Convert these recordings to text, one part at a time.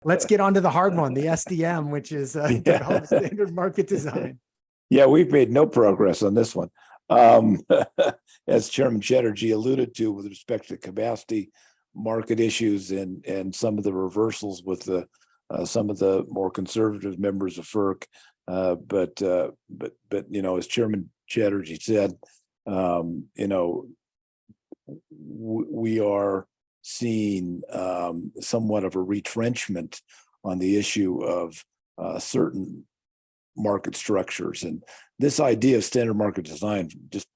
Let's get on to the hard one, the SDM, which is develop standard market design. Yeah, we've made no progress on this one. As Chairman Chatterjee alluded to with respect to capacity market issues and some of the reversals with the some of the more conservative members of FERC. But as Chairman Chatterjee said, we are seeing somewhat of a retrenchment on the issue of certain market structures. And this idea of standard market design, just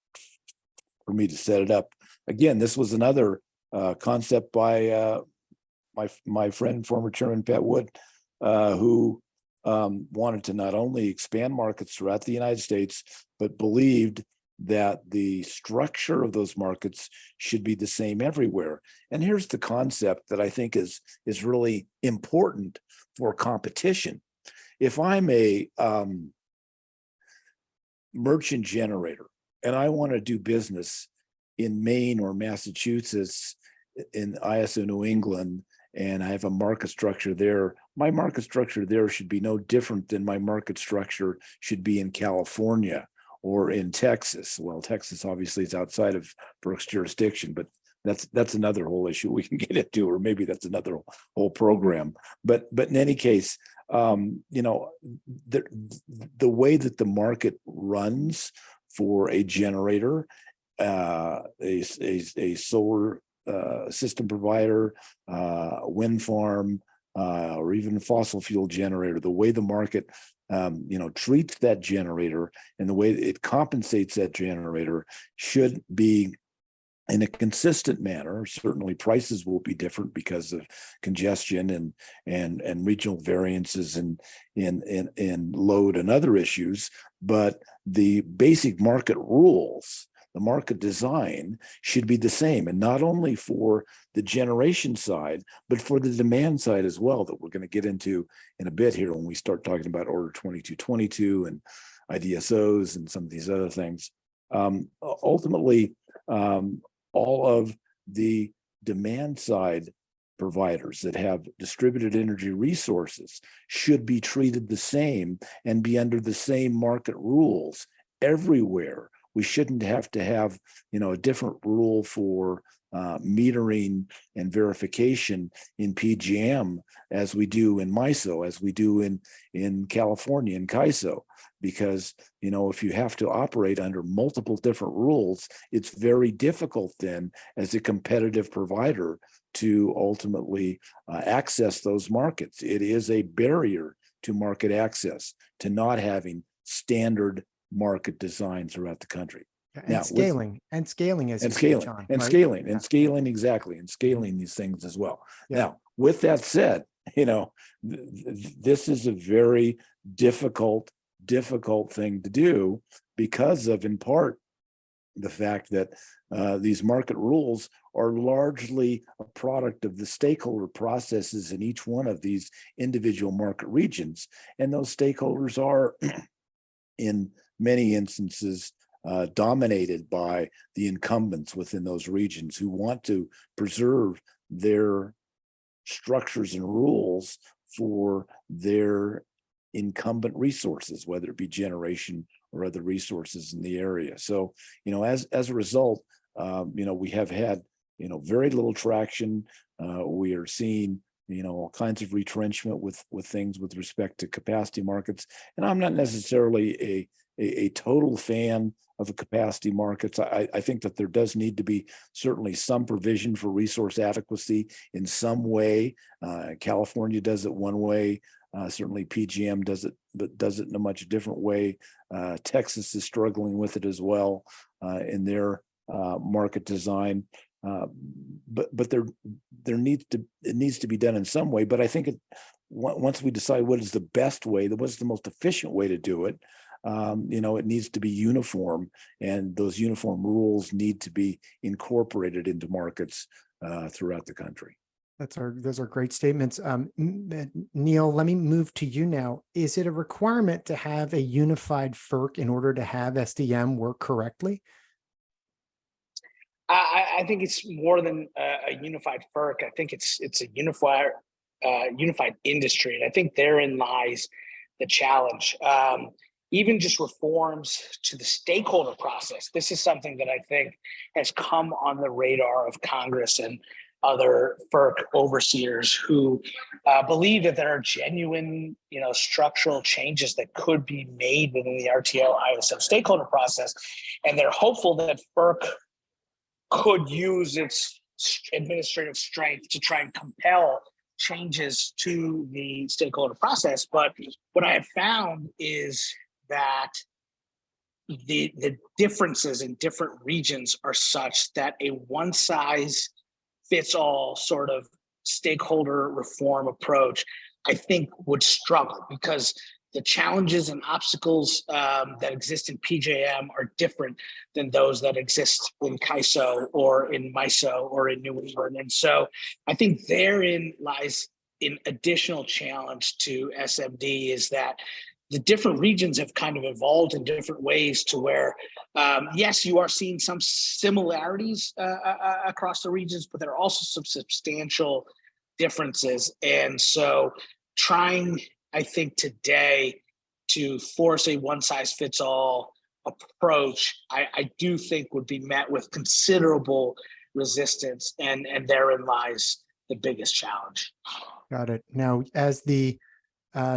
for me to set it up, again, this was another concept by my friend, former Chairman Pat Wood, who wanted to not only expand markets throughout the United States, but believed that the structure of those markets should be the same everywhere. And here's the concept that I think is really important for competition. If I'm a merchant generator and I want to do business in Maine or Massachusetts, in ISO New England, and I have a market structure there, my market structure there should be no different than my market structure should be in California or in Texas. Well, Texas obviously is outside of FERC's jurisdiction, but that's another whole issue we can get into, or maybe that's another whole program. But in any case, the way that the market runs for a generator, a solar system provider, a wind farm, or even a fossil fuel generator, the way the market treats that generator and the way it compensates that generator should be in a consistent manner. Certainly prices will be different because of congestion and regional variances in load and other issues, but the basic market rules, the market design should be the same, and not only for the generation side, but for the demand side as well, that we're going to get into in a bit here when we start talking about Order 2222 and IDSOs and some of these other things. Ultimately, all of the demand side providers that have distributed energy resources should be treated the same and be under the same market rules everywhere. We shouldn't have to have, a different rule for metering and verification in PJM as we do in MISO, as we do in California in CAISO, because, if you have to operate under multiple different rules, it's very difficult then as a competitive provider to ultimately access those markets. It is a barrier to market access to not having standard market design throughout the country. And now, scaling exactly, and scaling these things as well. Yeah. Now, with that said, this is a very difficult thing to do because of, in part, the fact that these market rules are largely a product of the stakeholder processes in each one of these individual market regions. And those stakeholders are, in many instances, dominated by the incumbents within those regions who want to preserve their structures and rules for their incumbent resources, whether it be generation or other resources in the area. So, as a result, we have had, very little traction. We are seeing, all kinds of retrenchment with things with respect to capacity markets. And I'm not necessarily a total fan of the capacity markets. I think that there does need to be certainly some provision for resource adequacy in some way. California does it one way. Certainly PJM does it, but does it in a much different way. Texas is struggling with it as well in their market design. But it needs to be done in some way. But I think once we decide what is the best way, what's the most efficient way to do it, it needs to be uniform, and those uniform rules need to be incorporated into markets throughout the country. Those are great statements. Neil, let me move to you now. Is it a requirement to have a unified FERC in order to have SDM work correctly? I think it's more than a unified FERC. I think it's a unifier unified industry. And I think therein lies the challenge. Even just reforms to the stakeholder process. This is something that I think has come on the radar of Congress and other FERC overseers who believe that there are genuine, structural changes that could be made within the RTO ISO stakeholder process, and they're hopeful that FERC could use its administrative strength to try and compel changes to the stakeholder process. But what I have found is that the differences in different regions are such that a one size fits all sort of stakeholder reform approach, I think, would struggle because the challenges and obstacles that exist in PJM are different than those that exist in CAISO or in MISO or in New England. And so I think therein lies an additional challenge to SMD, is that the different regions have kind of evolved in different ways to where, yes, you are seeing some similarities across the regions, but there are also some substantial differences. And so trying, I think, today to force a one-size-fits-all approach, I do think would be met with considerable resistance, and therein lies the biggest challenge. Got it. Now, as the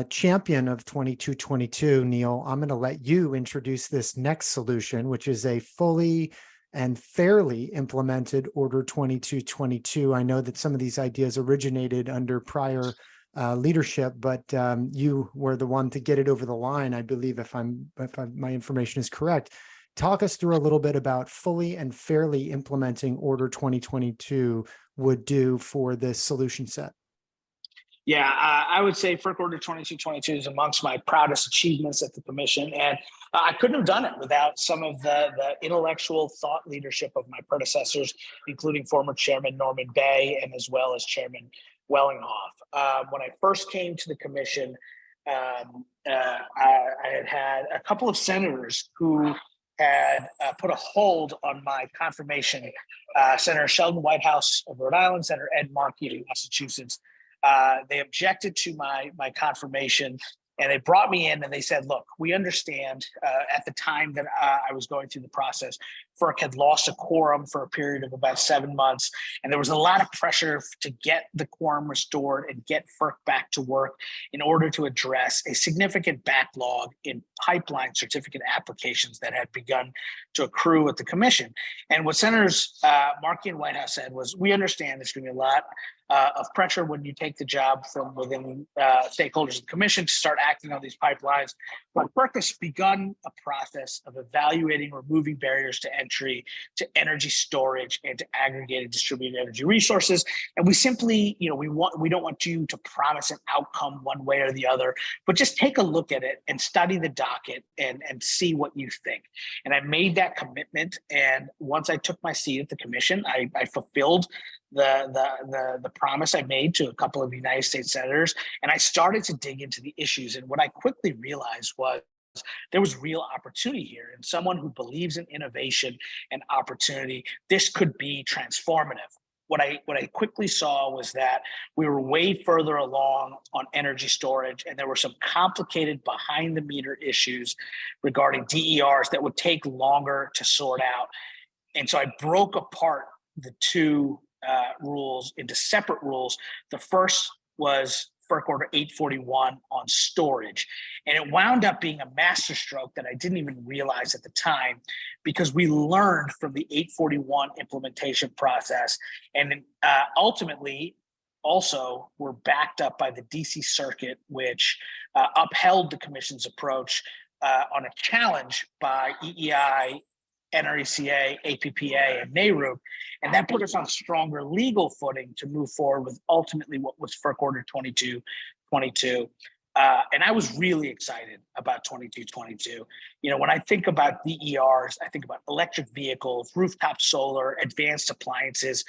champion of 2222, Neil, I'm going to let you introduce this next solution, which is a fully and fairly implemented Order 2222. I know that some of these ideas originated under prior leadership, but you were the one to get it over the line, I believe, if my information is correct. Talk us through a little bit about fully and fairly implementing Order 2022 would do for this solution set. Yeah, I would say FERC Order 2222 is amongst my proudest achievements at the commission. And I couldn't have done it without some of the intellectual thought leadership of my predecessors, including former Chairman Norman Bay and as well as Chairman Wellinghoff. When I first came to the commission, I had a couple of senators who had put a hold on my confirmation. Senator Sheldon Whitehouse of Rhode Island, Senator Ed Markey of Massachusetts. They objected to my confirmation, and they brought me in and they said, look, we understand at the time that I was going through the process, FERC had lost a quorum for a period of about 7 months, and there was a lot of pressure to get the quorum restored and get FERC back to work in order to address a significant backlog in pipeline certificate applications that had begun to accrue at the commission. And what Senators Markey and Whitehouse said was, we understand there's going to be a lot of pressure when you take the job from within stakeholders of the commission to start acting on these pipelines. But FERC has begun a process of evaluating removing barriers to entry to energy storage and to aggregated distributed energy resources. And we simply, we don't want you to promise an outcome one way or the other, but just take a look at it and study the docket and see what you think. And I made that commitment. And once I took my seat at the commission, I fulfilled the promise I made to a couple of United States senators, and I started to dig into the issues. And what I quickly realized was there was real opportunity here. And someone who believes in innovation and opportunity, this could be transformative. What I quickly saw was that we were way further along on energy storage, and there were some complicated behind the meter issues regarding DERs that would take longer to sort out. And so I broke apart the two rules into separate rules. The first was FERC Order 841 on storage. And it wound up being a masterstroke that I didn't even realize at the time, because we learned from the 841 implementation process, and ultimately also were backed up by the DC Circuit, which upheld the commission's approach on a challenge by EEI, NRECA, APPA, and NARUC, and that put us on stronger legal footing to move forward with ultimately what was FERC Order 2222. And I was really excited about 2222. When I think about DERs, I think about electric vehicles, rooftop solar, advanced appliances,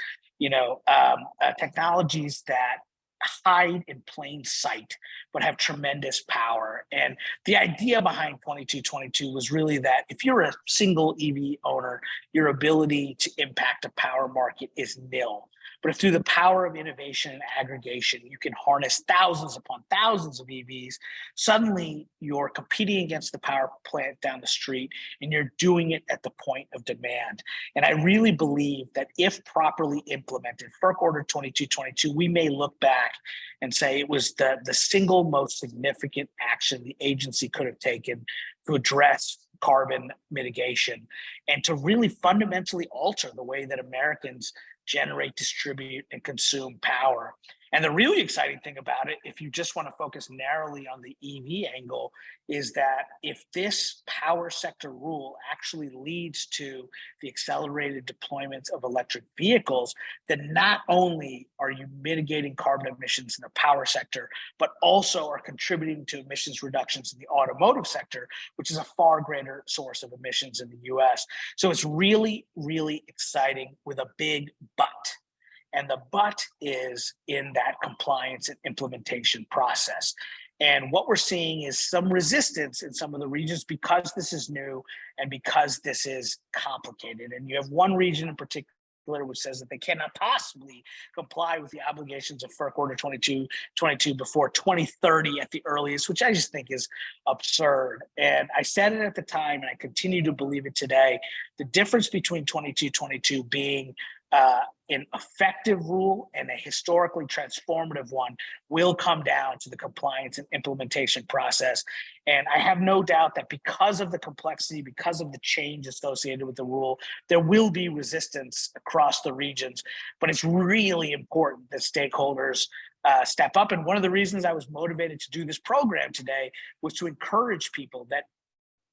technologies that hide in plain sight, but have tremendous power. And the idea behind 2222 was really that if you're a single EV owner, your ability to impact a power market is nil. But if through the power of innovation and aggregation, you can harness thousands upon thousands of EVs, suddenly you're competing against the power plant down the street, and you're doing it at the point of demand. And I really believe that if properly implemented, FERC Order 2222, we may look back and say it was the single most significant action the agency could have taken to address carbon mitigation and to really fundamentally alter the way that Americans generate, distribute, and consume power. And the really exciting thing about it, if you just want to focus narrowly on the EV angle, is that if this power sector rule actually leads to the accelerated deployment of electric vehicles, then not only are you mitigating carbon emissions in the power sector, but also are contributing to emissions reductions in the automotive sector, which is a far greater source of emissions in the US. So it's really, really exciting with a big but. And the but is in that compliance and implementation process. And what we're seeing is some resistance in some of the regions because this is new and because this is complicated. And you have one region in particular which says that they cannot possibly comply with the obligations of FERC Order 2222 before 2030 at the earliest, which I just think is absurd. And I said it at the time, and I continue to believe it today. The difference between 2222 being an effective rule and a historically transformative one will come down to the compliance and implementation process. And I have no doubt that because of the complexity, because of the change associated with the rule, there will be resistance across the regions. But it's really important that stakeholders step up. And one of the reasons I was motivated to do this program today was to encourage people that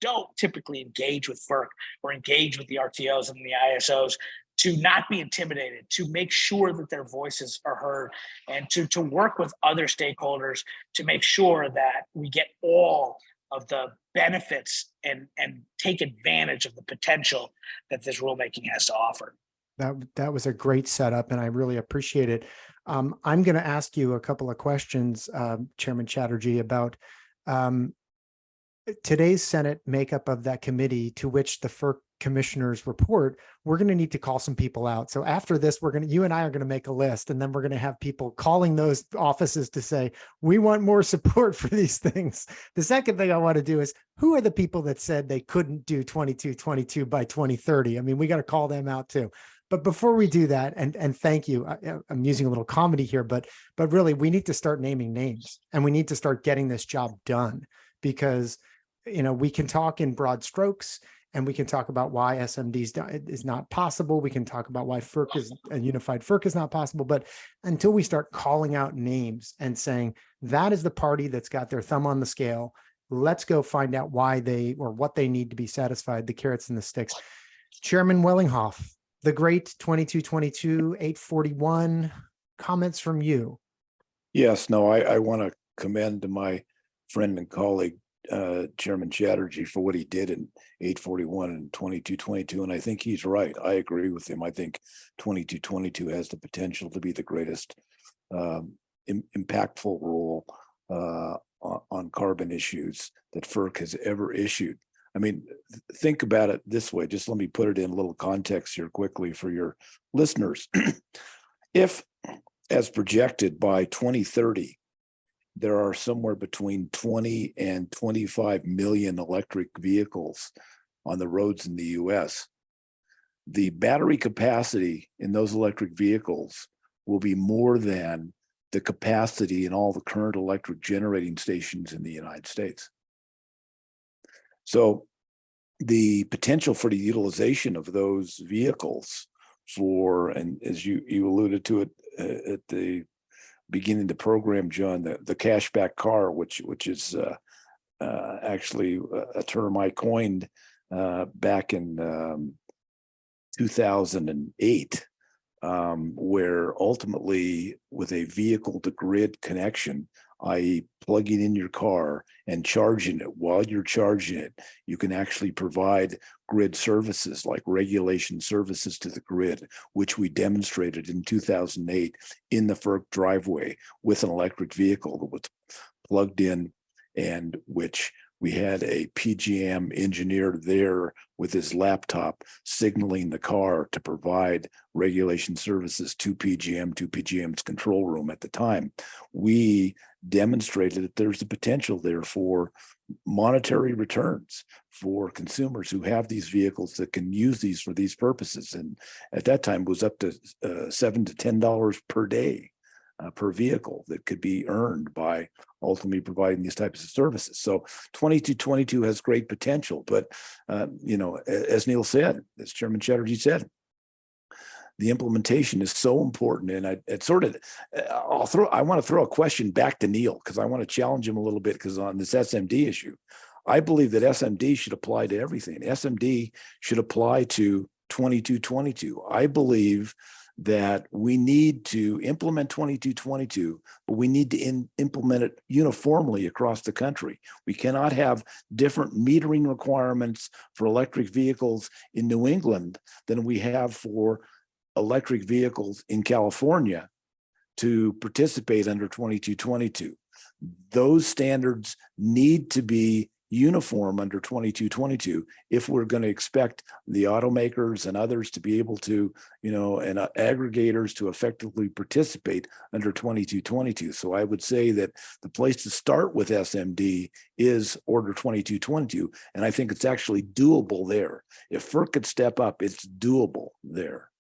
don't typically engage with FERC or engage with the RTOs and the ISOs to not be intimidated, to make sure that their voices are heard, and to work with other stakeholders to make sure that we get all of the benefits and take advantage of the potential that this rulemaking has to offer. That was a great setup, and I really appreciate it. I'm going to ask you a couple of questions, Chairman Chatterjee, about today's Senate makeup of that committee to which the FERC commissioners report. We're going to need to call some people out. So after this, you and I are going to make a list, and then we're going to have people calling those offices to say, we want more support for these things. The second thing I want to do is, who are the people that said they couldn't do 2222 by 2030? I mean, we got to call them out too. But before we do that, and thank you, I'm using a little comedy here, but really we need to start naming names, and we need to start getting this job done, because we can talk in broad strokes, and we can talk about why SMD is not possible. We can talk about why FERC is a unified FERC is not possible. But until we start calling out names and saying that is the party that's got their thumb on the scale, let's go find out why what they need to be satisfied, the carrots and the sticks. Chairman Wellinghoff, the great 2222 841, comments from you. Yes, no, I want to commend my friend and colleague, Chairman Chatterjee, for what he did in 841 and 2222, and I think he's right. I agree with him. I think 2222 has the potential to be the greatest impactful rule on carbon issues that FERC has ever issued. I mean, think about it this way. Just let me put it in a little context here quickly for your listeners. If, as projected by 2030, there are somewhere between 20 and 25 million electric vehicles on the roads in the US, the battery capacity in those electric vehicles will be more than the capacity in all the current electric generating stations in the United States. So the potential for the utilization of those vehicles for, and as you alluded to it at the beginning of the program, John, the cashback car, which is actually a term I coined back in 2008, where ultimately with a vehicle to grid connection, i.e. plugging in your car and charging it, while you're charging it, you can actually provide grid services like regulation services to the grid, which we demonstrated in 2008 in the FERC driveway with an electric vehicle that was plugged in and which We had a PGM engineer there with his laptop signaling the car to provide regulation services to PGM's control room at the time. We demonstrated that there's a potential there for monetary returns for consumers who have these vehicles that can use these for these purposes. And at that time it was up to $7 to $10 per day per vehicle that could be earned by ultimately providing these types of services. So 2222 has great potential, but as Neil said, as Chairman Chatterjee said, the implementation is so important. And I want to throw a question back to Neil, because I want to challenge him a little bit, because on this SMD issue, I believe that SMD should apply to everything. SMD should apply to 2222. I believe that we need to implement 2222, but we need to implement it uniformly across the country. We cannot have different metering requirements for electric vehicles in New England than we have for electric vehicles in California to participate under 2222. Those standards need to be uniform under 2222 if we're going to expect the automakers and others to be able to, and aggregators to effectively participate under 2222. So I would say that the place to start with SMD is Order 2222, and I think it's actually doable there. If FERC could step up, it's doable there.